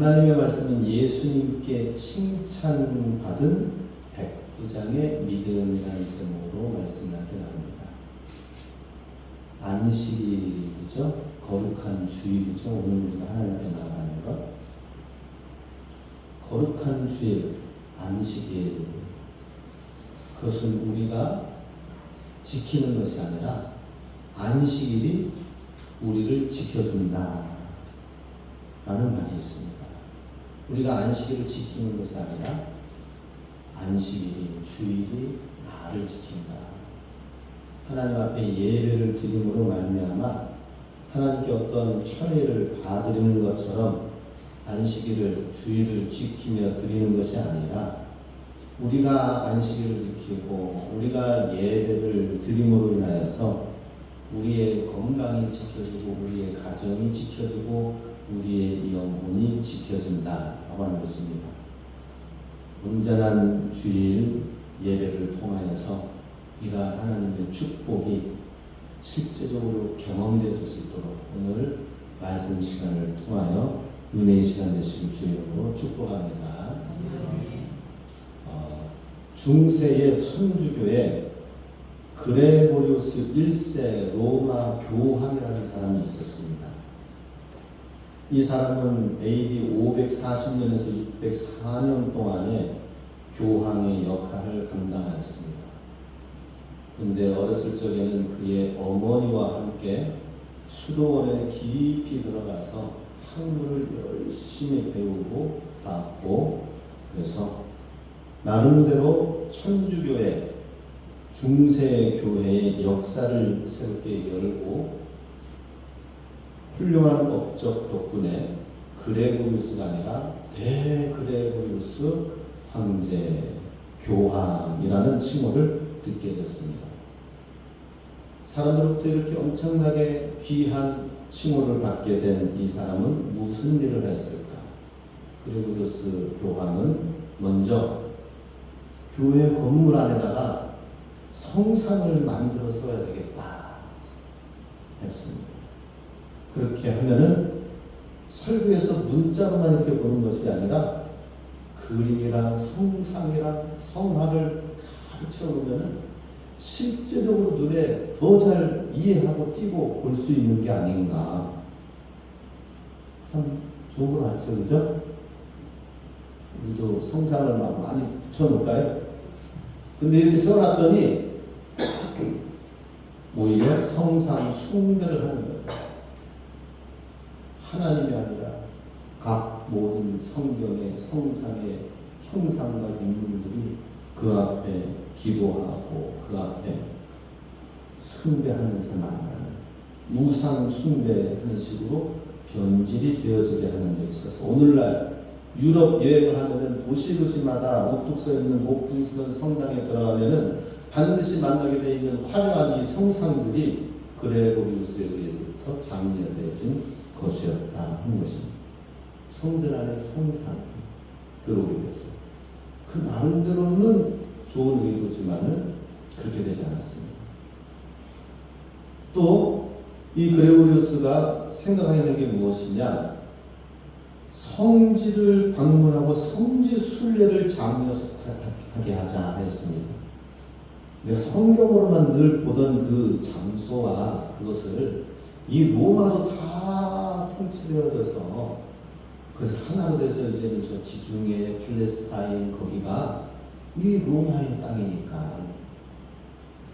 하나님의 말씀은 예수님께 칭찬받은 백부장의 믿음이라는 제목으로 말씀하게 나옵니다. 안식일이죠. 거룩한 주일이죠. 오늘 우리가 하나님 앞에 나가는 것. 거룩한 주일, 안식일. 그것은 우리가 지키는 것이 아니라 안식일이 우리를 지켜준다 라는 말이 있습니다. 우리가 안식일을 지키는 것이 아니라 안식일이, 주일이 나를 지킨다. 하나님 앞에 예배를 드림으로 말미암아 하나님께 어떤 편의를 봐드리는 것처럼 안식일을, 주일을 지키며 드리는 것이 아니라 우리가 안식일을 지키고 우리가 예배를 드림으로 인하여서 우리의 건강이 지켜지고 우리의 가정이 지켜지고 우리의 영혼이 지켜진다라고 하는 것입니다. 온전한 주일 예배를 통하여서 이러한 하나님의 축복이 실제적으로 경험되어질 수 있도록 오늘 말씀 시간을 통하여 은혜의 시간 되시길 주님으로 축복합니다. 중세의 천주교에 그레고리우스 1세 로마 교황이라는 사람이 있었습니다. 이 사람은 AD 540년에서 604년 동안의 교황의 역할을 감당하였습니다. 그런데 어렸을 적에는 그의 어머니와 함께 수도원에 깊이 들어가서 학문을 열심히 배우고 닦고 그래서 나름대로 천주교의 중세 교회의 역사를 새롭게 열고 훌륭한 업적 덕분에 그레고리우스가 아니라 대그레고리우스 황제 교황이라는 칭호를 듣게 됐습니다. 사람들로부터 이렇게 엄청나게 귀한 칭호를 받게 된 이 사람은 무슨 일을 했을까? 그레고리우스 교황은 먼저 교회 건물 안에다가 성상을 만들어 써야 되겠다 했습니다. 그렇게 하면은 설교에서 문자로만 이렇게 보는 것이 아니라 그림이랑 성상이랑 성화를 가르쳐 보면은 실제적으로 눈에 더 잘 이해하고 띄고 볼 수 있는 게 아닌가. 참 좋은 거 같죠, 그죠? 우리도 성상을 막 많이 붙여놓을까요? 근데 이렇게 써놨더니 오히려 성상 숭배를 하는 거예요. 하나님이 아니라 각 모든 성경의 성상의 형상과 인물들이 그 앞에 기도하고 그 앞에 숭배하면서 만나는 우상 숭배하는 식으로 변질이 되어지게 하는 데 있어서 오늘날 유럽 여행을 하면은 도시마다 우뚝 서 있는 목풍스런 성당에 들어가면은 반드시 만나게 되어 있는 화려한 이 성상들이 그레고리우스에 의해서부터 장려되어진 것이었다 하는 것입니다. 성전 안에 성상 들어오게 됐어요. 그 나름대로는 좋은 의도지만은 그렇게 되지 않았습니다. 또 이 그레고리우스가 생각하는 게 무엇이냐? 성지를 방문하고 성지 순례를 장려하게 하자 했습니다. 성경으로만 늘 보던 그 장소와 그것을 이 로마로 다 통치되어져서 그래서 하나로 돼서 이제는 저 지중해 팔레스타인 거기가 이 로마의 땅이니까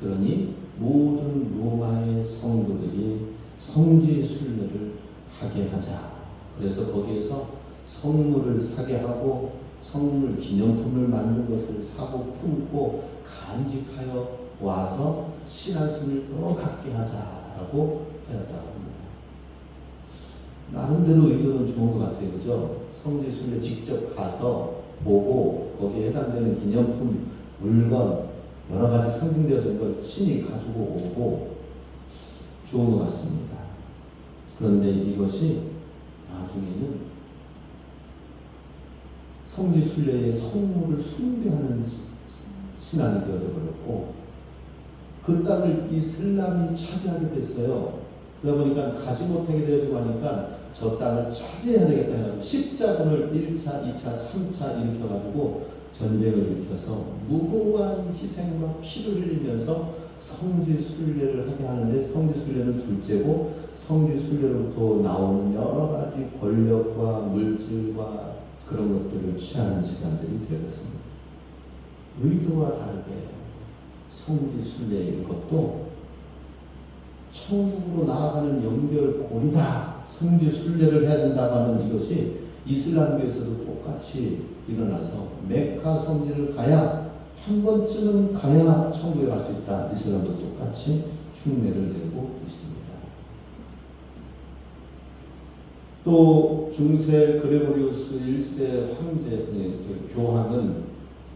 그러니 모든 로마의 성도들이 성지 순례를 하게 하자. 그래서 거기에서 성물을 사게 하고 성물 기념품을 만든 것을 사고 품고 간직하여 와서 신앙심을 더 갖게 하자라고 하였다고 합니다. 나름대로 의도는 좋은 것 같아요. 그죠? 성지 순례 직접 가서 보고 거기에 해당되는 기념품, 물건 여러 가지 상징되어진 걸 친히 가지고 오고 좋은 것 같습니다. 그런데 이것이 나중에는 성지 순례의 성물을 숭배하는 신앙이 되어져 버렸고 그 땅을 이슬람이 차지하게 됐어요. 그러다 보니까 가지 못하게 되어지고 하니까 저 땅을 차지해야 되겠다 해서 십자군을 1차, 2차, 3차 일으켜가지고 전쟁을 일으켜서 무고한 희생과 피를 흘리면서 성지순례를 하게 하는데, 성지순례는 둘째고 성지순례로부터 나오는 여러 가지 권력과 물질과 그런 것들을 취하는 시간들이 되었습니다. 의도와 다르게 성지순례인 것도 천국으로 나아가는 연결고리다, 성지순례를 해야 된다고 하는 이것이 이슬람교에서도 똑같이 일어나서 메카 성지를 가야, 한 번쯤은 가야 천국에 갈 수 있다. 이슬람도 똑같이 흉내를 내고 있습니다. 또 중세 그레고리우스 1세 황제 교황은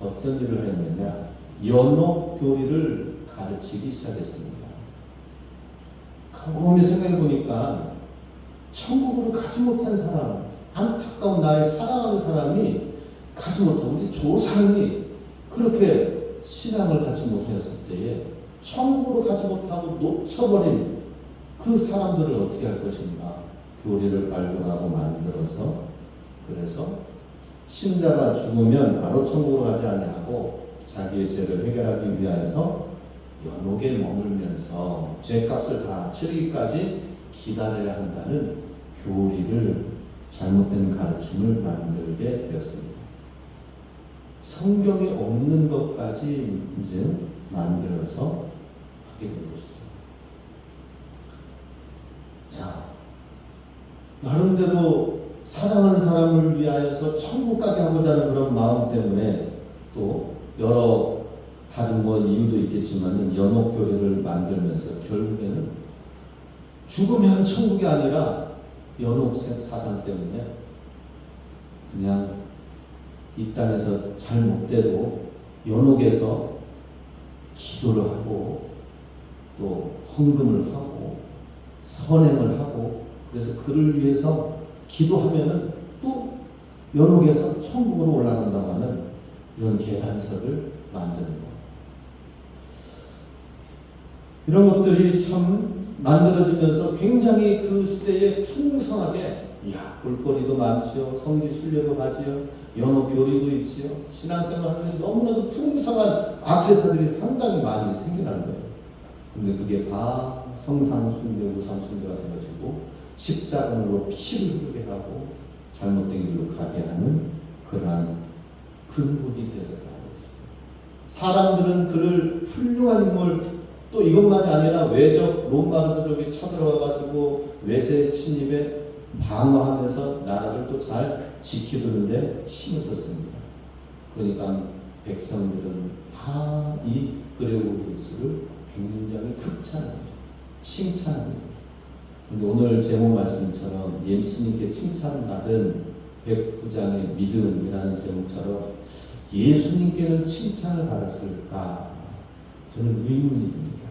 어떤 일을 하였느냐, 연옥 교리를 가르치기 시작했습니다. 곰곰이 생각해 보니까 천국으로 가지 못한 사람, 안타까운 나의 사랑하는 사람이 가지 못하고, 우리 조상이 그렇게 신앙을 갖지 못하였을 때에 천국으로 가지 못하고 놓쳐버린 그 사람들을 어떻게 할 것인가, 교리를 발굴하고 만들어서, 그래서 신자가 죽으면 바로 천국으로 가지 아니하고 자기의 죄를 해결하기 위하여서 연옥에 머물면서 죄값을 다 치르기까지 기다려야 한다는 교리를, 잘못된 가르침을 만들게 되었습니다. 성경에 없는 것까지 이제 만들어서 하게 된 것이죠. 자, 나름대로 사랑하는 사람을 위하여서 천국 가게 하고자 하는 그런 마음 때문에, 또 여러 다른 이유도 있겠지만 연옥 교리를 만들면서 결국에는 죽으면 천국이 아니라 연옥 사상 때문에 그냥 이 땅에서 잘못대로 연옥에서 기도를 하고 또 헌금을 하고 선행을 하고, 그래서 그를 위해서 기도하면은 또 연옥에서 천국으로 올라간다고 하는 이런 계단설을 만드는 것. 이런 것들이 참 만들어지면서 굉장히 그 시대에 풍성하게, 볼거리도 많지요, 성지순례도 가지요, 연옥교리도 있지요, 신앙생활 하는데 너무나도 풍성한 액세서들이 상당히 많이 생겨나는 거예요. 근데 그게 다 성상순례, 우상순례가 되어지고 십자군으로 피를 흐르게 하고 잘못된 길로 가게 하는 그러한 근본이 되어졌다고 했습니다. 사람들은 그를 훌륭한 인물, 또 이것만이 아니라 외적 롬마르드족이 쳐들어와가지고 외세 침입에 방어하면서 나라를 또 잘 지키는데 힘을 썼습니다. 그러니까 백성들은 다 이 그레고리우스를 굉장히 극찬합니다. 칭찬합니다. 근데 오늘 제목 말씀처럼 예수님께 칭찬받은 백부장의 믿음이라는 제목처럼 예수님께는 칭찬을 받았을까? 저는 의문이 듭니다.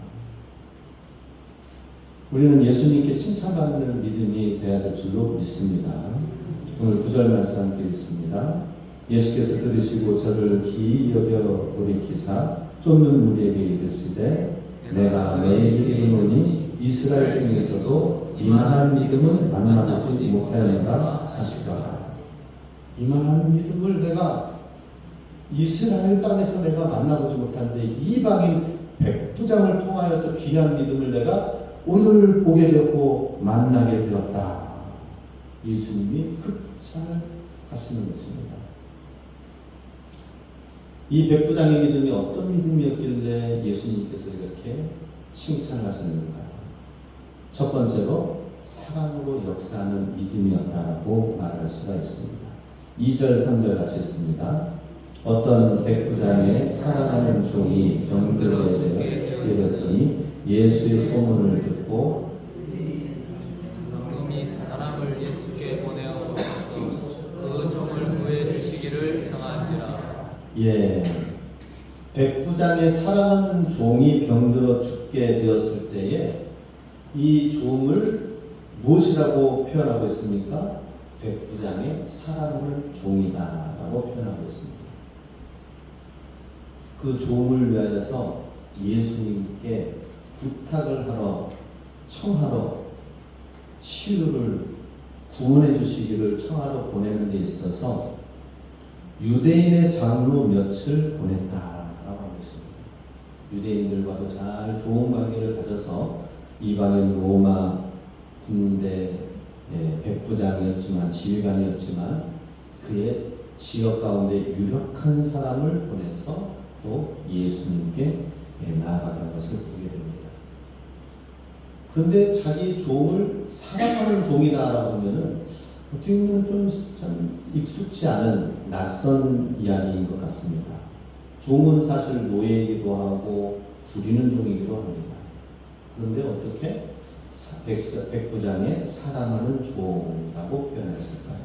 우리는 예수님께 칭찬받는 믿음이 되어야 될 줄로 믿습니다. 오늘 9절 말씀 함께 읽습니다. 예수께서 들으시고 저를 기이 여겨 돌이키사 쫓는 무리에게 이르시되, 내가 너희에게 이르노니 이스라엘 중에서도 이만한 믿음은 만나보지 못하였는가 하시더라. 이만한 믿음을 내가 이스라엘 땅에서 내가 만나보지 못하는데, 이방인 백부장을 통하여서 귀한 믿음을 내가 오늘 보게 되었고 만나게 되었다. 예수님이 극찬을 하시는 것입니다. 이 백부장의 믿음이 어떤 믿음이었길래 예수님께서 이렇게 칭찬을 하시는가? 첫 번째로 사랑으로 역사하는 믿음이었다고 말할 수가 있습니다. 2절 3절 같이 읽습니다. 어떤 백부장의 사랑하는 종이 병들어지게 되었더니 예수의 소문을 듣고 임금이 사람을 예수께 보내어 그 종을 구해 주시기를 청한지라. 백부장의 사랑하는 종이 병들어 죽게 되었을 때에 이 종을 무엇이라고 표현하고 있습니까? 백부장의 사랑하는 종이다 라고 표현하고 있습니다. 그 종을 위하여서 예수님께 부탁을 하러, 청하러 치유를 구원해 주시기를 청하러 보내는 데 있어서 유대인의 장로 몇을 보냈다라고 하는 것입니다. 유대인들과도 잘 좋은 관계를 가져서 이방인 로마 군대 백부장이었지만 지휘관이었지만 그의 지역 가운데 유력한 사람을 보내서 또 예수님께 나아가게 한 것을 보게 됩니다. 그런데 자기 종을 사랑하는 종이다라고 하면은 어떻게 보면 좀 익숙치 않은 нач선 이야기인 것 같습니다. 종은 사실 노예이기도 하고 부리는 종이기도 합니다. 그런데 어떻게 백부장의 사랑하는 종이라고 표현했을까요?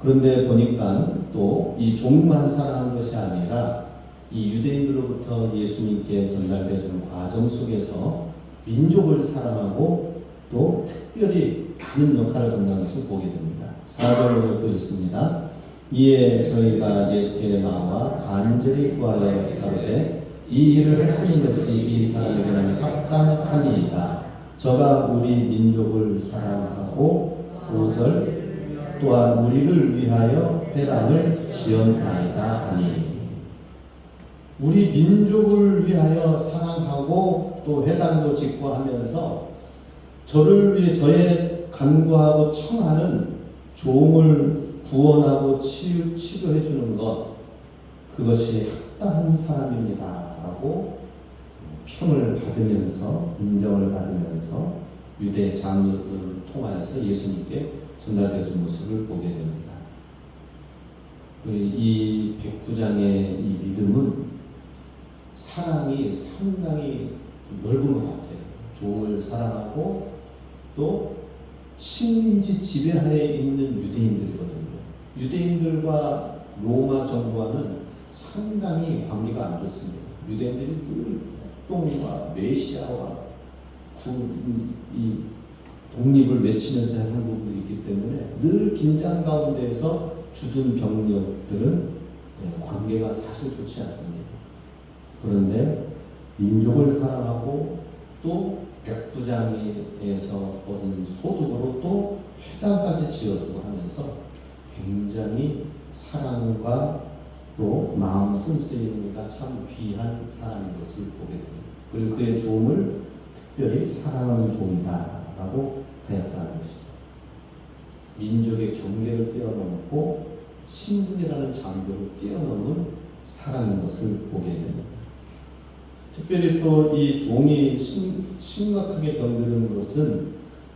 그런데 보니까 또 이 종만 사랑한 것이 아니라 이 유대인들로부터 예수님께 전달되어지는 과정 속에서 민족을 사랑하고 또 특별히 많은 역할을 감당한 것을 보게 됩니다. 4절로 또 있습니다. 이에 저희가 예수께 나와 간절히 구하여 가로되 이 일을 하시는 것이 이 사람에게는 합당하니이다. 저가 우리 민족을 사랑하고 5절 또한 우리를 위하여 회당을 지었나이다 하니 우리 민족을 위하여 사랑하고 또 회당도 짓고 하면서 저를 위해 저의 간구하고 청하는 종을 구원하고 치료해 주는 것 그것이 합당한 사람입니다 라고 평을 받으면서 인정을 받으면서 유대 장로들을 통하여서 예수님께 전달되어진 모습을 보게 됩니다. 이 백부장의 이 믿음은 사랑이 상당히 넓은 것 같아요. 종을 사랑하고 또 식민지 지배하에 있는 유대인들이거든요. 유대인들과 로마 정부와는 상당히 관계가 안 좋습니다. 유대인들이 늘 폭동과 메시아와 이 독립을 외치면서 하는 부분이 있기 때문에 늘 긴장 가운데에서 주둔 병력들은 관계가 사실 좋지 않습니다. 그런데 민족을 사랑하고 또 백부장에서 얻은 소득으로 또 회당까지 지어주고 하면서 굉장히 사랑과 또 마음 숨쓰이가 참 귀한 사람인 것을 보게 됩니다. 그리고 그의 종을 특별히 사랑하는 종이다라고 하였다는 것이죠. 민족의 경계를 뛰어넘고 신분이라는 장벽을 뛰어넘은 사랑인 것을 보게 됩니다. 특별히 또 이 종이 심각하게 병드는 것은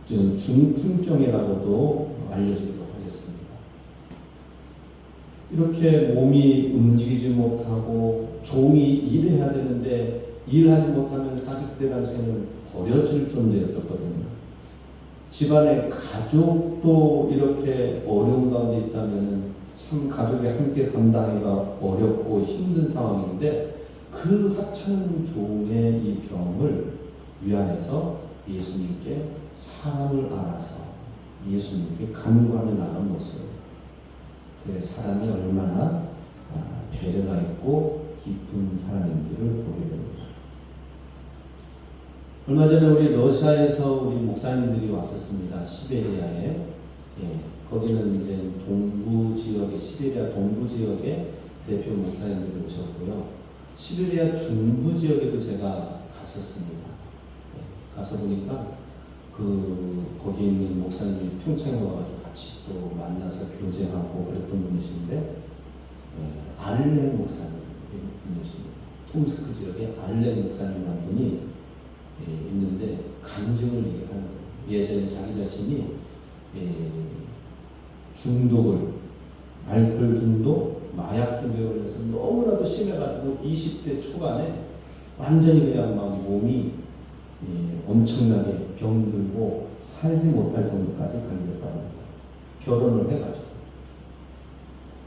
중풍병이라고도 알려지기도 하겠습니다. 이렇게 몸이 움직이지 못하고 종이 일해야 되는데 일하지 못하면 사실 그때 당시에는 버려질 존재였었거든요. 집안의 가족도 이렇게 어려운 가운데 있다면 참 가족이 함께 감당하기가 어렵고 힘든 상황인데 그 하찮은 종의 이 병을 위안해서 예수님께 사람을 알아서 예수님께 간구하며 나간 모습. 그 사람이 얼마나 배려가 있고 깊은 사람인지를 보게 됩니다. 얼마 전에 우리 러시아에서 우리 목사님들이 왔었습니다. 시베리아에. 거기는 이제 동부 지역의 시베리아 동부 지역의 대표 목사님들이 오셨고요. 시베리아 중부 지역에도 제가 갔었습니다. 가서 보니까 거기 있는 목사님이 평창에 와가지고 같이 또 만나서 교제하고 그랬던 분이신데 알렌 목사님 분이십니다. 톰스크 지역에 알렌 목사님이라는 분이 있는데 간증을 얘기하는 거예요. 예전에 자기 자신이 알코올 중독, 마약 중독에 걸려서 너무나도 심해가지고 20대 초반에 완전히 그냥 막 몸이 엄청나게 병들고 살지 못할 정도까지 걸렸다고 합니다. 결혼을 해가지고.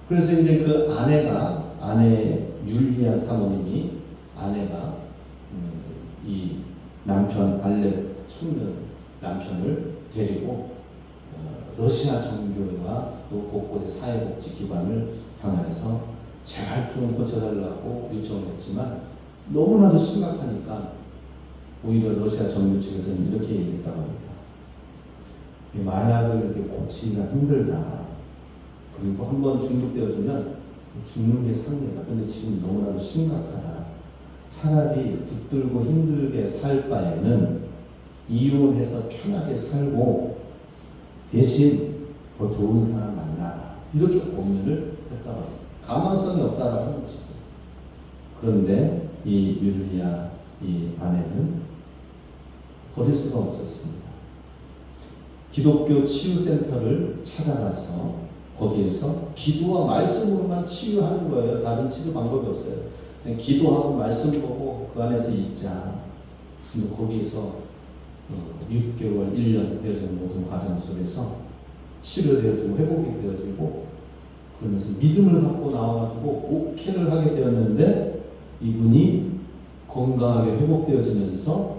그래서 이제 그 아내 율리아 사모님이 아내가 이 남편 알레 청년 남편을 데리고 러시아 정교회와 또 곳곳의 사회복지기관을 향해서 제발 좀 고쳐달라고 요청을 했지만 너무나도 심각하니까 오히려 러시아 정부 측에서는 이렇게 얘기했다고 합니다. 마약을 이렇게 고치기가 힘들다. 그리고 한번 중독되어지면 죽는 게 상례다. 근데 지금 너무나도 심각하다. 차라리 붙들고 힘들게 살 바에는 이혼해서 편하게 살고 대신 더 좋은 사람 만나라. 이렇게 고민을 했다고 합니다. 가망성이 없다라고 하는 것이죠. 그런데 이 율리아 이 아내는 버릴 수가 없었습니다. 기독교 치유센터를 찾아가서 거기에서 기도와 말씀으로만 치유하는 거예요. 다른 치료 방법이 없어요. 그냥 기도하고 말씀 보고 그 안에서 있자. 근데 거기에서 6개월, 1년 되어지는 모든 과정 속에서 치료되어지고 회복이 되어지고 그러면서 믿음을 갖고 나와가지고 옥회를 하게 되었는데 이분이 건강하게 회복되어지면서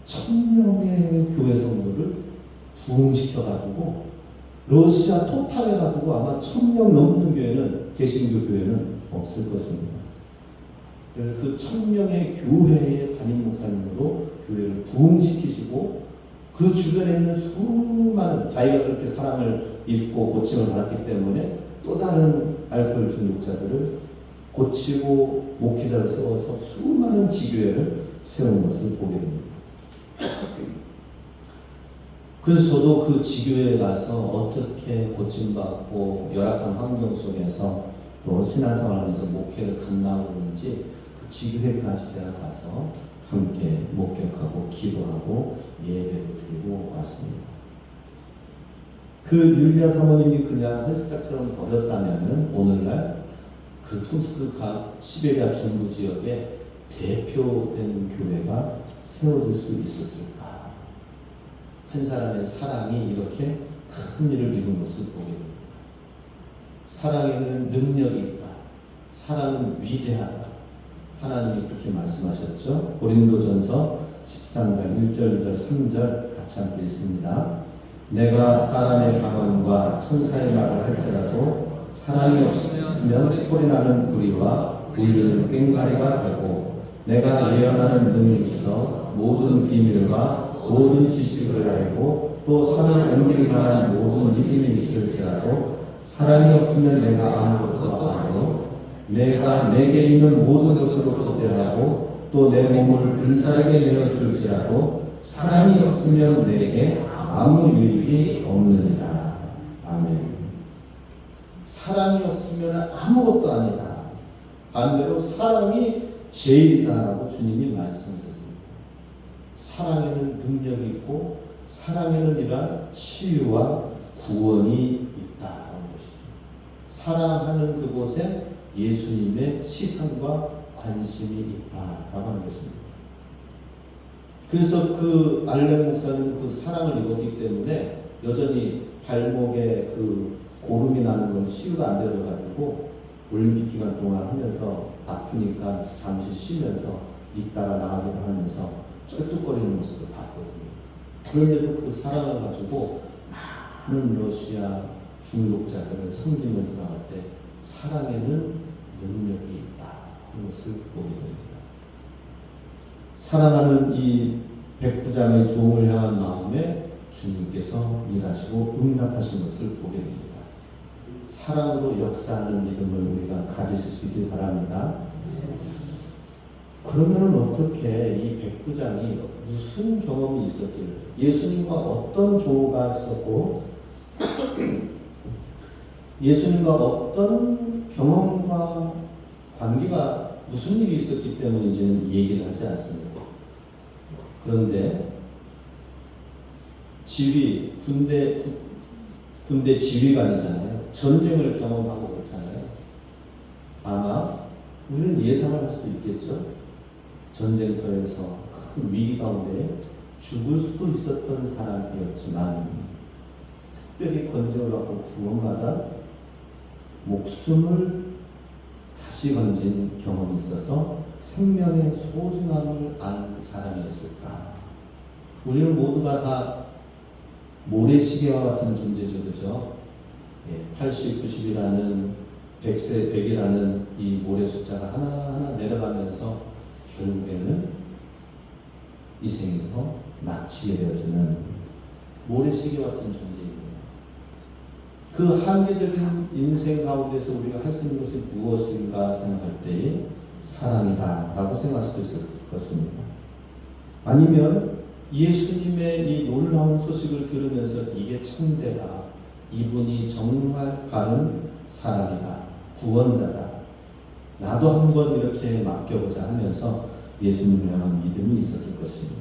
1000명의 교회 성도를 부흥시켜가지고 러시아 토탈해가지고 아마 1000명 넘는 교회는 개신교 교회는 없을 것입니다. 그 1000명의 교회의 담임 목사님으로 교회를 부흥시키시고 그 주변에 있는 수많은 자기가 그렇게 사랑을 입고 고침을 받았기 때문에 또 다른 알코올 중독자들을 고치고 목회자를 세워서 수많은 지교회를 세운 것을 보게 됩니다. 그래서 저도 그 지교회에 가서 어떻게 고침받고 열악한 환경 속에서 또 신앙생활하면서 목회를 감당하고 있는지 그 지교회까지 제가 가서 함께 목격하고 기도하고 예배를 드리고 왔습니다. 그 율리아 사모님이 그냥 헬스장처럼 버렸다면 오늘날 그 톰스크가 시베리아 중부 지역에 대표된 교회가 세워질 수 있었을까? 한 사람의 사랑이 이렇게 큰 일을 이룬 것을 보게 됩니다. 사랑에는 능력이 있다. 사랑은 위대하다. 하나님이 그렇게 말씀하셨죠. 고린도전서 13장 1절, 2절, 3절 같이 함께 읽습니다. 내가 사람의 방언과 천사의 말을 할지라도 사랑이 없으면 소리나는 구리와 울리는 꽹과리가 되고 내가 예언하는 능이 있어 모든 비밀과 모든 지식을 알고 또 산을 옮길 만한 모든 믿음이 있을지라도 사랑이 없으면 내가 아무것도 아니요 내가 내게 있는 모든 것으로 부재하고 또 내 몸을 불사르게 내어줄지라도 사랑이 없으면 내게 아무 유익이 없느니라. 아멘. 사랑이 없으면 아무것도 아니다. 반대로 사랑이 제일이다라고 주님이 말씀하셨습니다. 사랑에는 능력이 있고 사랑에는 이러한 치유와 구원이 있다라는 것이죠. 사랑하는 그곳에 예수님의 시선과 관심이 있다라고 하는 것입니다. 그래서 그 알렌 목사님은 그 사랑을 입었기 때문에 여전히 발목에 그 고름이 나는 건 치유가 안 되어가지고 올림픽 기간 동안 하면서 아프니까 잠시 쉬면서 잇따라 나가기도 하면서 쩔뚝거리는 모습을 봤거든요. 그런데도 그 사랑을 가지고 많은 러시아 중독자들을 섬기면서 나갈 때 사랑에는 능력이 있다 하는 것을 보게 됩니다. 사랑하는 이 백부장의 종을 향한 마음에 주님께서 일하시고 응답하신 것을 보게 됩니다. 사랑으로 역사하는 믿음을 우리가 가지실 수 있길 바랍니다. 그러면 어떻게 이 백부장이 무슨 경험이 있었길래 예수님과 어떤 조가 있었고 예수님과 어떤 경험과 관계가 무슨 일이 있었기 때문인지는 얘기를 하지 않습니다. 그런데 지휘, 군대 지휘관이잖아요. 전쟁을 경험하고 그렇잖아요. 아마 우리는 예상을 할 수도 있겠죠. 전쟁터에서 큰 위기 가운데 죽을 수도 있었던 사람이었지만 특별히 건져를 받고 구원받아 목숨을 다시 건진 경험이 있어서 생명의 소중함을 안 사람이었을까? 우리는 모두가 다 모래시계와 같은 존재죠, 그죠? 80, 90이라는 100세, 100이라는 이 모래 숫자가 하나하나 내려가면서 결국에는 이 생에서 마치게 되어지는 모래시계 같은 존재입니다. 그 한계적인 인생 가운데서 우리가 할 수 있는 것이 무엇인가 생각할 때에 사랑이다 라고 생각할 수도 있을 것입니다. 아니면 예수님의 이 놀라운 소식을 들으면서 이게 참되다, 이분이 정말 바른 사람이다, 구원자다, 나도 한번 이렇게 맡겨보자 하면서 예수님을 향한 믿음이 있었을 것입니다.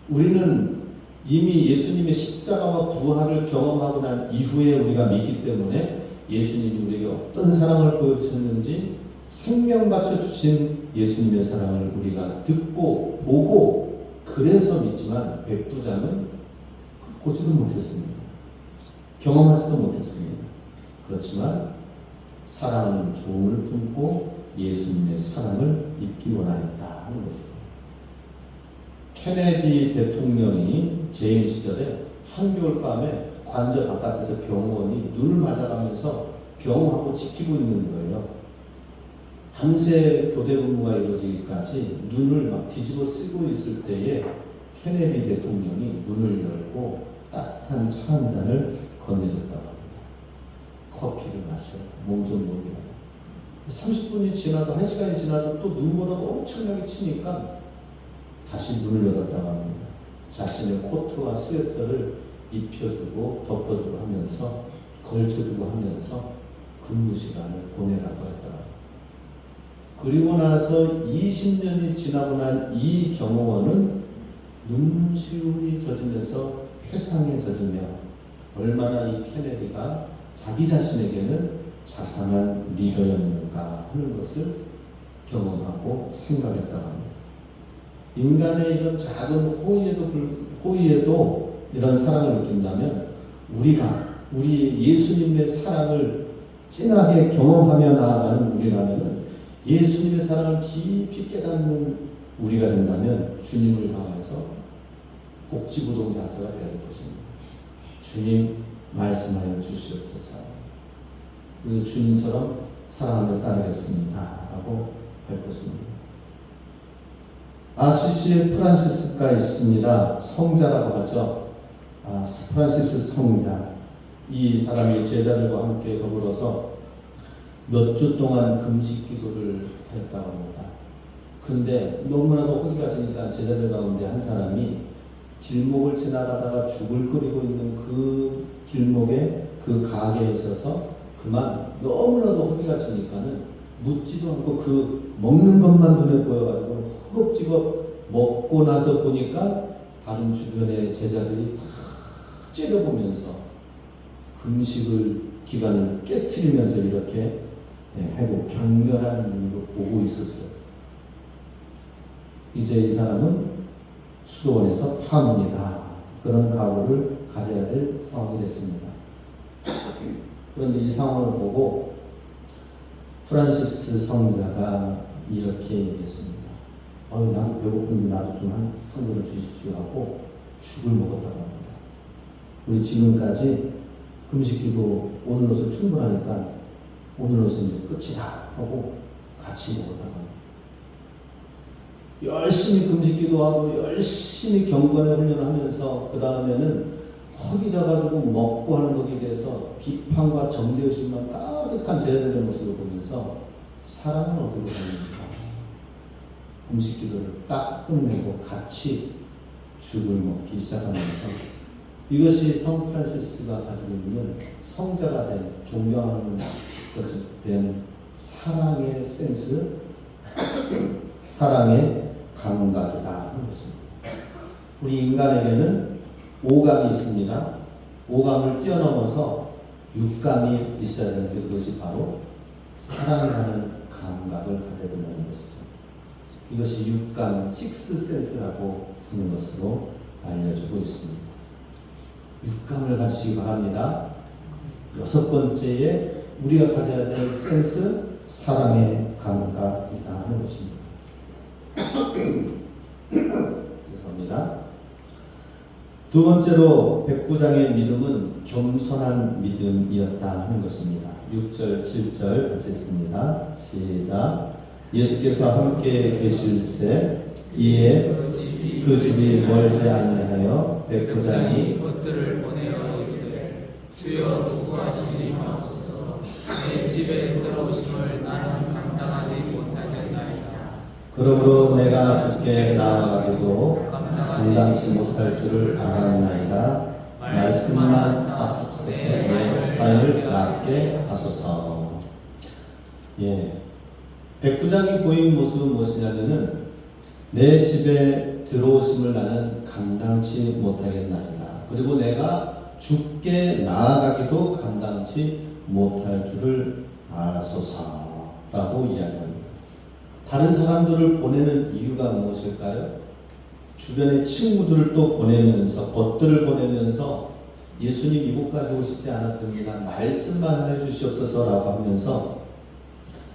우리는 이미 예수님의 십자가와 부활을 경험하고 난 이후에 우리가 믿기 때문에 예수님이 우리에게 어떤 사랑을 보여주셨는지 생명 바쳐주신 예수님의 사랑을 우리가 듣고 보고 그래서 믿지만 베푸자는 보지도 못했습니다. 경험하지도 못했습니다. 그렇지만 사랑하는 종을 품고 예수님의 사랑을 입기 원하였다 하는 것입니다. 케네디 대통령이 재임 시절에 한겨울 밤에 관저 바깥에서 경호원이 눈을 맞아가면서 경호하고 지키고 있는 거예요. 밤새 교대 근무가 이루어지기까지 눈을 막 뒤집어 쓰고 있을 때에 케네디 대통령이 문을 열고 따뜻한 차 한 잔을 건네줬다고 합니다. 커피를 마셔 몸 좀 녹여. 30분이 지나도 1시간이 지나도 또 눈보라가 엄청나게 치니까 다시 문을 열었다고 합니다. 자신의 코트와 스웨터를 입혀주고 덮어주고 하면서 걸쳐주고 하면서 근무 시간을 보내라고 했더라고요. 그리고 나서 20년이 지나고 난 이 경호원은 눈시울이 젖으면서 회상에 젖으며 얼마나 이 케네디가 자기 자신에게는 자상한 리더였는가 하는 것을 경험하고 생각했다고 합니다. 인간의 이런 작은 호의에도 이런 사랑을 느낀다면 우리 예수님의 사랑을 진하게 경험하며 나아가는 우리라면 예수님의 사랑을 깊이 깨닫는 우리가 된다면 주님을 향해서 복지부동자서가 되는 것입니다. 주님 말씀하여 주시옵소서. 그래서 주님처럼 사랑하며 따르겠습니다 라고 할 것입니다. 아시시에 프란시스가 있습니다. 성자라고 하죠. 프란시스 성자. 이 사람이 제자들과 함께 더불어서 몇 주 동안 금식 기도를 했다고 합니다. 그런데 너무나도 허기가 지니까 제자들 가운데 한 사람이 길목을 지나가다가 죽을 끓이고 있는 그 길목에 그 가게에 있어서 그만 너무나도 허기가 지니까는 묻지도 않고 그 먹는 것만 눈에 보여가지고 허겁지겁 먹고 나서 보니까 다른 주변의 제자들이 다 째려보면서 금식을 기간을 깨트리면서 이렇게 하고 격렬한 눈으로 보고 있었어요. 이제 이 사람은 수도원에서 파문이다. 그런 각오를 가져야 될 상황이 됐습니다. 그런데 이 상황을 보고 프란시스 성자가 이렇게 얘기했습니다. 나도 배고픈데 나도 좀 한 그릇 주십시오 하고 죽을 먹었다고 합니다. 우리 지금까지 금식기도 오늘로서 충분하니까 오늘로서 이제 끝이다 하고 같이 먹었다고 합니다. 열심히 금식기도 하고 열심히 경건의 훈련을 하면서 그 다음에는 허기져가지고 먹고 하는 것에 대해서 비판과 정죄의식만 가득한 제자들의 모습을 보면서 사랑은 어떻게 되는가. 금식기도를 딱 끝내고 같이 죽을 먹기 시작하면서 이것이 성 프란시스가 가지고 있는 성자가 된 존경하는 것에 대한 사랑의 센스, 사랑의 감각이다 하는 것입니다. 우리 인간에게는 오감이 있습니다. 오감을 뛰어넘어서 육감이 있어야 되는데 그것이 바로 사랑하는 감각을 가져야 된다는 것이죠. 이것이 육감, 식스센스라고 하는 것으로 알려지고 있습니다. 육감을 가지시기 바랍니다. 여섯 번째에 우리가 가져야 될 센스, 사랑의 감각이다 하는 것입니다. 죄송합니다. 두 번째로 백부장의 믿음은 겸손한 믿음이었다 하는 것입니다. 6절, 7절 같이 읽습니다. 시작. 예수께서 함께 계실새 이에 그 집이 멀지 아니하여 백부장이 것들을 보내어 이르되 주여 수고하시지 마옵소서. 내 집에 들어오심을 나는 감당하지 못하겠나이다. 그러므로 내가 주께 나아가기도 감당치 못할 줄을 알았나이다. 말씀만 하소서. 내 발을 낫게 하소서. 예, 백부장이 보인 모습은 무엇이냐면은 내 집에 들어오심을 나는 감당치 못하겠나이다. 그리고 내가 주께 나아가기도 감당치 못할 줄을 알았소서라고 이야기합니다. 다른 사람들을 보내는 이유가 무엇일까요? 주변의 친구들을 또 보내면서, 벗들을 보내면서 예수님 이곳까지 오시지 않았습니다. 말씀만 해주시옵소서라고 하면서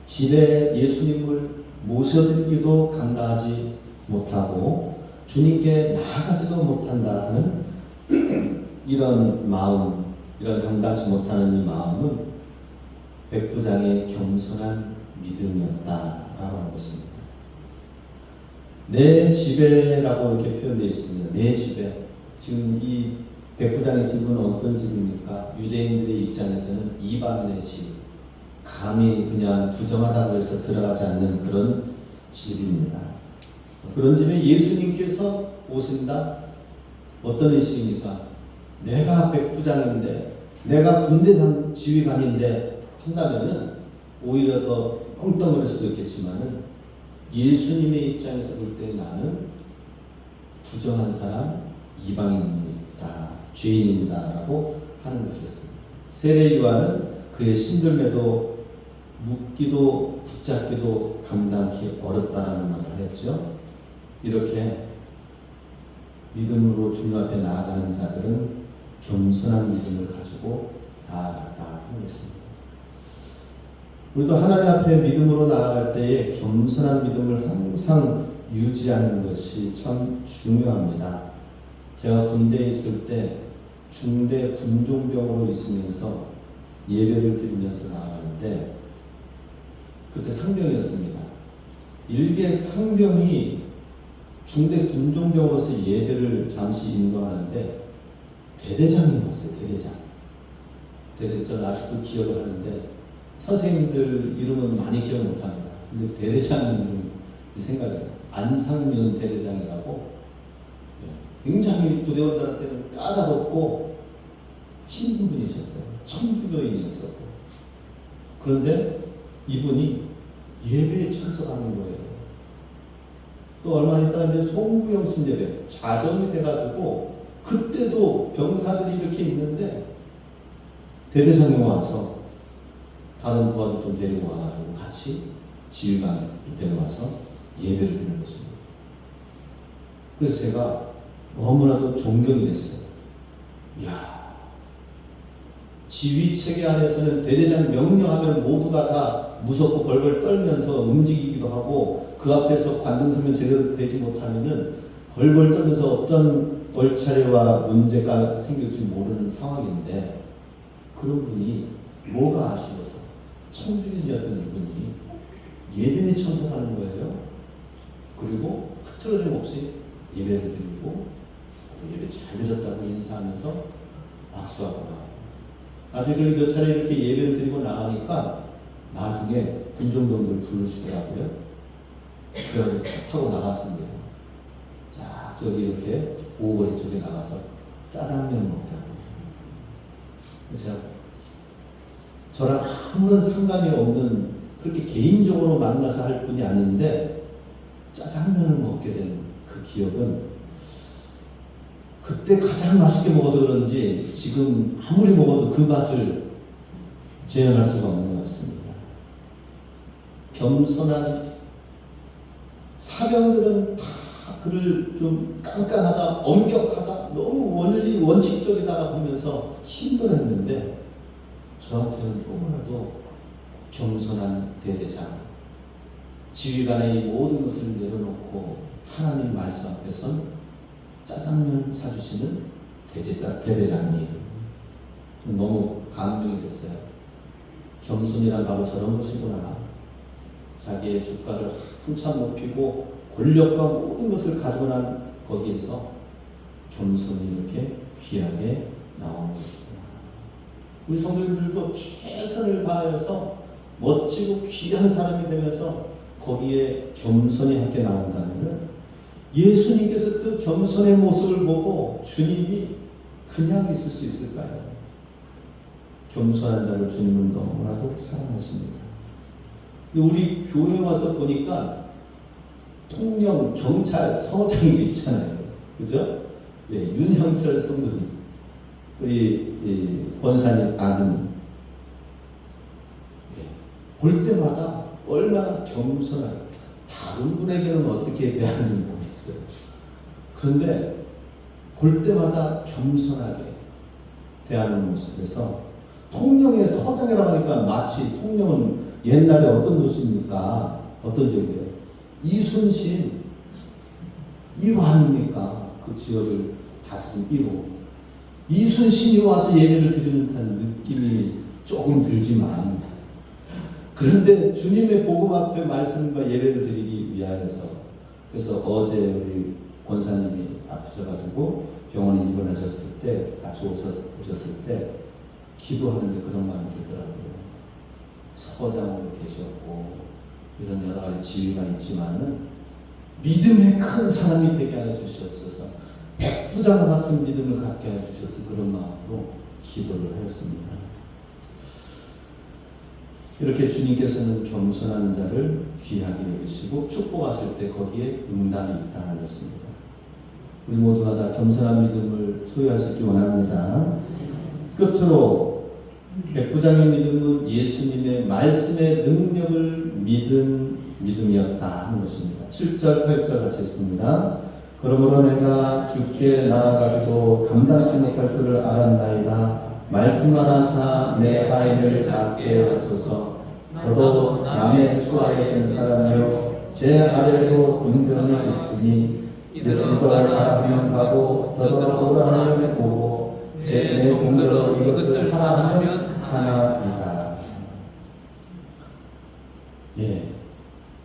집에 예수님을 모셔드리기도 감당하지 못하고 주님께 나아가지도 못한다는 이런 마음, 이런 감당치 못하는 이 마음은 백부장의 겸손한 믿음이었다라고 하는 것입니다. 내 집에라고 이렇게 표현되어 있습니다. 내 집에. 지금 이 백부장의 집은 어떤 집입니까? 유대인들의 입장에서는 이방인의 집, 감히 그냥 부정하다고 해서 들어가지 않는 그런 집입니다. 그런 집에 예수님께서 오신다? 어떤 의식입니까? 내가 백부장인데, 내가 군대 지휘관인데 한다면은 오히려 더 엉뚱할 수도 있겠지만은 예수님의 입장에서 볼 때 나는 부정한 사람, 이방인입니다, 죄인입니다라고 하는 것이었습니다. 세례 요한은 그의 신들매도 묻기도 붙잡기도 감당하기 어렵다라는 말을 하였죠. 이렇게 믿음으로 주님 앞에 나아가는 자들은 겸손한 믿음을 가지고 나아갔다 하는 것입니다. 우리도 하나님 앞에 믿음으로 나아갈 때에 겸손한 믿음을 항상 유지하는 것이 참 중요합니다. 제가 군대에 있을 때 중대 군종병으로 있으면서 예배를 드리면서 나아가는데 그때 상병이었습니다. 일개 상병이 중대 군종병으로서 예배를 잠시 인도하는데 대대장이 왔어요. 대대장 아직도 기억을 하는데 선생님들 이름은 많이 기억 못합니다. 근데 대대장님 생각이 나요. 안상면 대대장이라고 굉장히 부대원들한테는 까다롭고 힘든 분이셨어요. 천주교인이었었고. 그런데 이분이 예배에 참석하는 거예요. 또 얼마 있다 이제 송구영 신예배 자정이 돼가지고 그때도 병사들이 이렇게 있는데 대대장이 와서 다른 부하도 좀 데리고 와가지고 같이 지휘관 데려와서 예배를 드리는 것입니다. 그래서 제가 너무나도 존경이 됐어요. 이야, 지휘 체계 안에서는 대대장 명령하면 모두가 다 무섭고 벌벌 떨면서 움직이기도 하고 그 앞에서 관등서면 제대로 되지 못하면은 벌벌 떨면서 어떤 얼차례와 문제가 생길지 모르는 상황인데 그런 분이 뭐가 아쉬워서 청주인이었던 이분이 예배에 참석하는 거예요. 그리고 흐트러짐 없이 예배를 드리고 예배 잘 드렸다고 인사하면서 악수하고 나가고 나중에 몇 차례 이렇게 예배를 드리고 나가니까 나중에 군종병들 부르시더라고요. 그래서 타고 나갔습니다. 자, 저기 이렇게 오거리 쪽에 나가서 짜장면 먹자고. 제가 저랑 아무런 상관이 없는 그렇게 개인적으로 만나서 할 분이 아닌데 짜장면을 먹게 된 그 기억은 그때 가장 맛있게 먹어서 그런지 지금 아무리 먹어도 그 맛을 재현할 수가 없는 것 같습니다. 겸손한 사병들은 다 그를 좀 깐깐하다, 엄격하다, 너무 원칙적이다 보면서 힘들었는데 저한테는 너무나도 겸손한 대대장, 지휘관의 이 모든 것을 내려놓고 하나님 말씀 앞에선 짜장면 사주시는 대대장님, 너무 감동이 됐어요. 겸손이란 바로 저런 것이구나. 자기의 주가를 한참 높이고 권력과 모든 것을 가지고 난 거기에서 겸손히 이렇게 귀하게 나오는 것입니다. 우리 성도들도 최선을 다하여서 멋지고 귀한 사람이 되면서 거기에 겸손히 함께 나온다면 예수님께서 그 겸손의 모습을 보고 주님이 그냥 있을 수 있을까요? 겸손한 자를 주님은 너무나도 사랑하십니다. 우리 교회 와서 보니까 통령, 경찰, 서장이 계시잖아요. 그죠? 예, 윤형철 성도님, 우리 권사님 아드님, 예, 볼 때마다 얼마나 겸손한, 다른 분에게는 어떻게 대하는지 모르겠어요. 그런데 볼 때마다 겸손하게 대하는 모습에서 통령의 서장이라고 하니까 마치 통령은 옛날에 어떤 도시입니까? 어떤 지역이에요? 이순신 1호 아닙니까? 그 지역을 다스린 1호. 이순신이 와서 예배를 드리는 듯한 느낌이 조금 들지만, 그런데 주님의 복음 앞에 말씀과 예배를 드리기 위하여서, 그래서 어제 우리 권사님이 아프셔가지고 병원에 입원하셨을 때, 같이 오셨을 때 기도하는데 그런 마음이 들더라고요. 서장으로 계셨고 이런 여러 가지 지위가 있지만은 믿음의 큰 사람이 되게 하여 주시옵소서. 백부장 같은 믿음을 갖게 하여 주셔서 그런 마음으로 기도를 하였습니다. 이렇게 주님께서는 겸손한 자를 귀하게 여기시고 축복하실 때 거기에 응답이 있다는 것입니다. 우리 모두가 다 겸손한 믿음을 소유할 수 있기 원합니다. 끝으로 백부장의 믿음은 예수님의 말씀의 능력을 믿은 믿음이었다 하는 것입니다. 7절, 8절 같이 읽습니다. 그러므로 내가 주께 나아가기도 감당치 못할 줄을 알았나이다. 말씀하사 내 아이를 낳게 하소서. 저도 남의 수하에 된 사람이요 제 아래로 군병이 있으니 이들은 가라하면 가고 저더러 오라 하면 오고 내 종들로 이것을 하라 하면 하나이다. 예,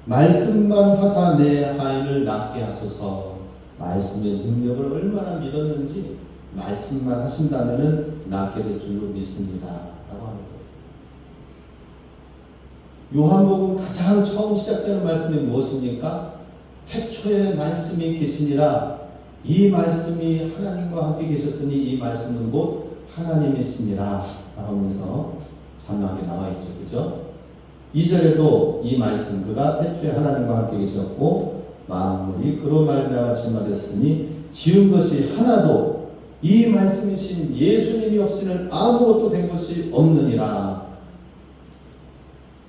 말씀만 하사 내 아이를 낳게 하소서. 말씀의 능력을 얼마나 믿었는지 말씀만 하신다면 낳게 될 줄로 믿습니다 라고 합니다. 요한복음 가장 처음 시작되는 말씀이 무엇입니까? 태초에 말씀이 계시니라. 이 말씀이 하나님과 함께 계셨으니 이 말씀은 곧 하나님이십니다 하면서 장막에 나와 있죠. 그죠? 2절에도 이 말씀, 그가 태초에 하나님과 함께 계셨고 만물이 그로 말미암아 지음받았으니 지은 것이 하나도 이 말씀이신 예수님이 없이는 아무것도 된 것이 없느니라.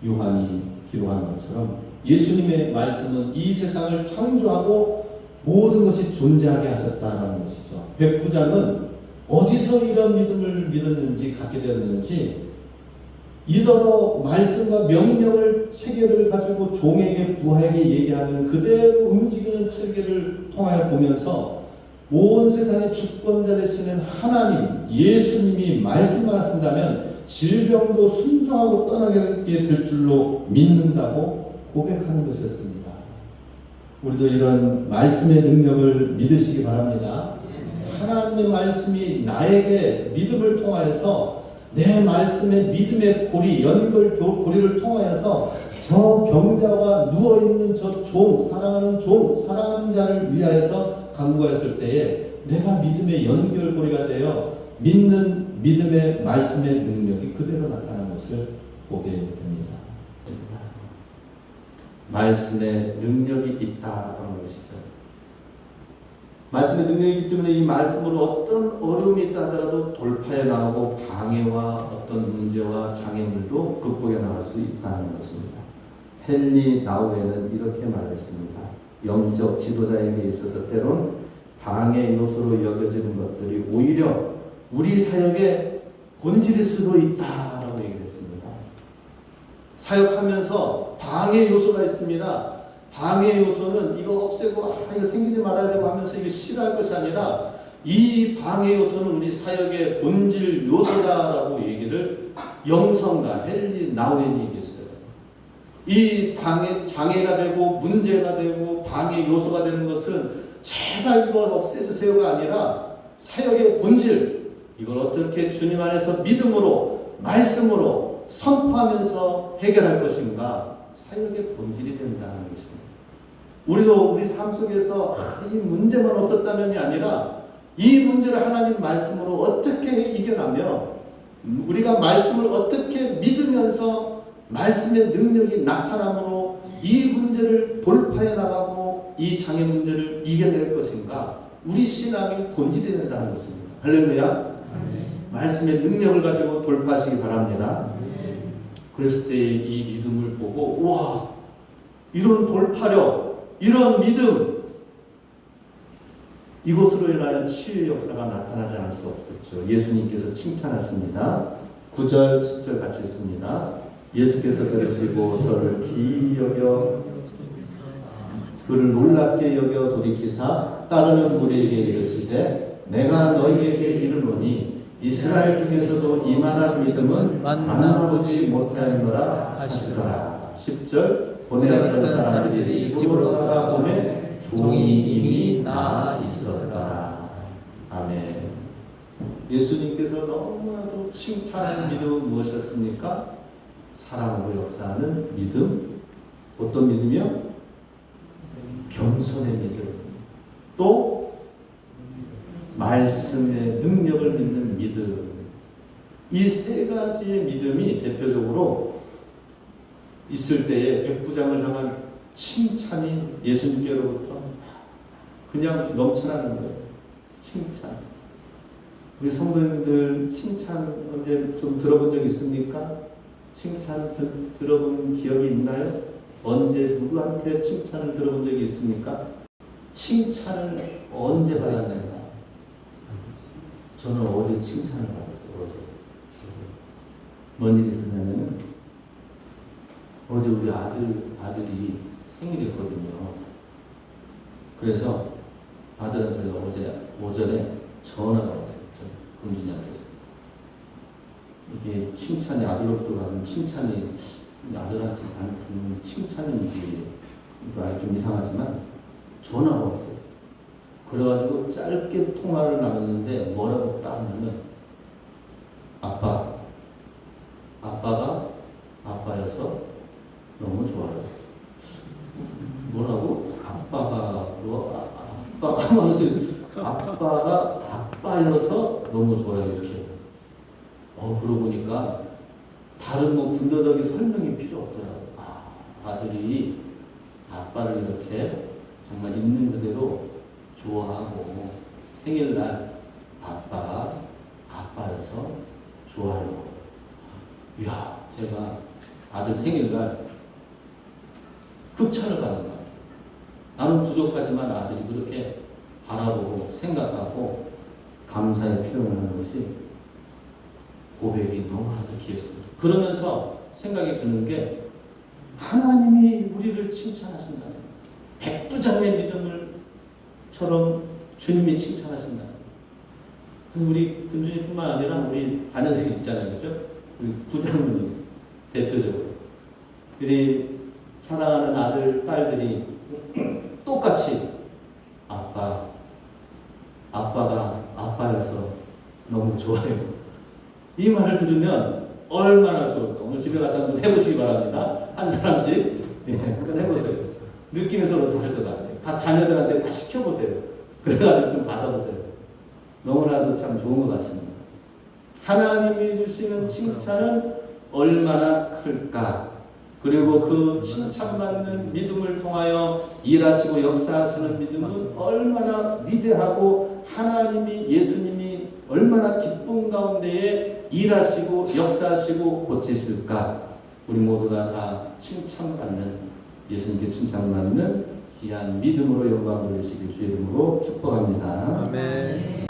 요한이 기록한 것처럼 예수님의 말씀은 이 세상을 창조하고 모든 것이 존재하게 하셨다는 것이죠. 백부장은 어디서 이런 믿음을 믿었는지 갖게 되었는지 이더러 말씀과 명령을 체계를 가지고 종에게 부하에게 얘기하는 그대로 움직이는 체계를 통하여 보면서 온 세상의 주권자 되시는 하나님 예수님이 말씀하신다면 질병도 순종하고 떠나게 될 줄로 믿는다고 고백하는 것이었습니다. 우리도 이런 말씀의 능력을 믿으시기 바랍니다. 하나님의 말씀이 나에게 믿음을 통하여서 내 말씀의 믿음의 고리, 연결 고리를 통하여서 저 병자와 누워있는 저 종, 사랑하는 종, 사랑하는 자를 위하여서 간구하였을 때에 내가 믿음의 연결고리가 되어 믿는 믿음의 말씀의 능력이 그대로 나타나는 것을 보게 됩니다. 말씀의 능력이 있다라는 것이죠. 말씀의 능력이 있기 때문에 이 말씀으로 어떤 어려움이 있다 하더라도 돌파해 나오고 방해와 어떤 문제와 장애물도 극복해 나갈 수 있다는 것입니다. 헨리 나우에는 이렇게 말했습니다. 영적 지도자에게 있어서 때론 방해 요소로 여겨지는 것들이 오히려 우리 사역의 본질일 수도 있다라고 얘기를 했습니다. 사역하면서 방해 요소가 있습니다. 방해 요소는 이거 없애고 이거 생기지 말아야 되고 하면서 이거 싫어할 것이 아니라 이 방해 요소는 우리 사역의 본질 요소다라고 얘기를 영성가 헨리 나우엔이 얘기했어요. 이 방해 장애가 되고 문제가 되고 방해 요소가 되는 것은 제발 이걸 없애주세요가 아니라 사역의 본질, 이걸 어떻게 주님 안에서 믿음으로, 말씀으로 선포하면서 해결할 것인가? 사역의 본질이 된다는 것입니다. 우리도 우리 삶 속에서 이 문제만 없었다면이 아니라 이 문제를 하나님 말씀으로 어떻게 이겨나며 우리가 말씀을 어떻게 믿으면서 말씀의 능력이 나타남으로 이 문제를 돌파해 나가고 이 장애 문제를 이겨낼 것인가? 우리 신앙의 본질이 된다는 것입니다. 할렐루야. 말씀의 능력을 가지고 돌파하시기 바랍니다. 그랬을 때 이 믿음을 보고 와, 이런 돌파력, 이런 믿음, 이것으로 인하여 치유의 역사가 나타나지 않을 수 없었죠. 예수님께서 칭찬하십니다. 9절 10절 같이 읽습니다. 예수께서 들으시고 저를 기이 여겨 그를 놀랍게 여겨 돌이키사 따르는 무리에게 이르시되 내가 너희에게 이르노니 이스라엘 중에서도 이만한 믿음은 만나보지 못하였노라 하시더라. 10절 보내었던 사람들이 집으로 돌아가보매 종이 이미 나아 있었더라. 아멘. 예수님께서 너무나도 칭찬하는 믿음은 무엇이었습니까? 사랑으로 역사하는 믿음. 어떤 믿음이요? 겸손의 믿음. 또 말씀의 능력을 믿는 믿음. 이 세 가지의 믿음이 대표적으로 있을 때에 백부장을 향한 칭찬이 예수님께로부터 그냥 넘쳐나는 거예요. 칭찬. 우리 성도님들 칭찬 언제 좀 들어본 적 있습니까? 칭찬 들어본 기억이 있나요? 언제 누구한테 칭찬을 들어본 적이 있습니까? 칭찬을 언제 받았는가? 저는 어제 칭찬을 받았어요. 어제. 뭔 일이 있었냐면 어제 우리 아들이 생일이었거든요. 그래서 아들한테 어제 오전에 전화가 왔어요. 금준이한테서. 이게 칭찬이 아들로부터 가는 칭찬이 아들한테 받는 칭찬인지 이거 좀 이상하지만 전화가 왔어요. 그래가지고 짧게 통화를 나눴는데 뭐라고 딱 하냐면 아빠가 아빠여서 너무 좋아요. 뭐라고? 아빠가 아빠여서 너무 좋아요. 이렇게. 그러고 보니까 다른 군더더기 설명이 필요 없더라고요. 아들이 아빠를 이렇게 정말 있는 그대로 좋아하고 생일날 아빠여서 좋아요. 이야, 제가 아들 생일날 흡찬을 받은 거예요. 나는 부족하지만 아들이 그렇게 바라보고 생각하고 감사의 표현을 하는 것이 고백이 너무나도 귀했습니다. 그러면서 생각이 드는 게 하나님이 우리를 칭찬하신다. 백부장의 믿음을처럼 주님이 칭찬하신다. 우리 금준이뿐만 아니라 우리 자녀들이 있잖아요, 그렇죠? 우리 부장님 대표적으로 우리 사랑하는 아들, 딸들이 똑같이 아빠가 아빠여서 너무 좋아요. 이 말을 들으면 얼마나 좋을까. 오늘 집에 가서 한번 해보시기 바랍니다. 한 사람씩 한번 해보세요. 느낌이 서로 다를 것 같아요. 각 자녀들한테 다 시켜보세요. 그래가지고 좀 받아보세요. 너무나도 참 좋은 것 같습니다. 하나님이 주시는 칭찬은 얼마나 클까. 그리고 그 칭찬받는 믿음을 통하여 일하시고 역사하시는 믿음은 얼마나 위대하고 하나님이 예수님이 얼마나 기쁨 가운데에 일하시고 역사하시고 고치실까. 우리 모두가 다 칭찬받는 예수님께 칭찬받는 귀한 믿음으로 영광을 돌리시길 주의 이름으로 축복합니다. 아멘.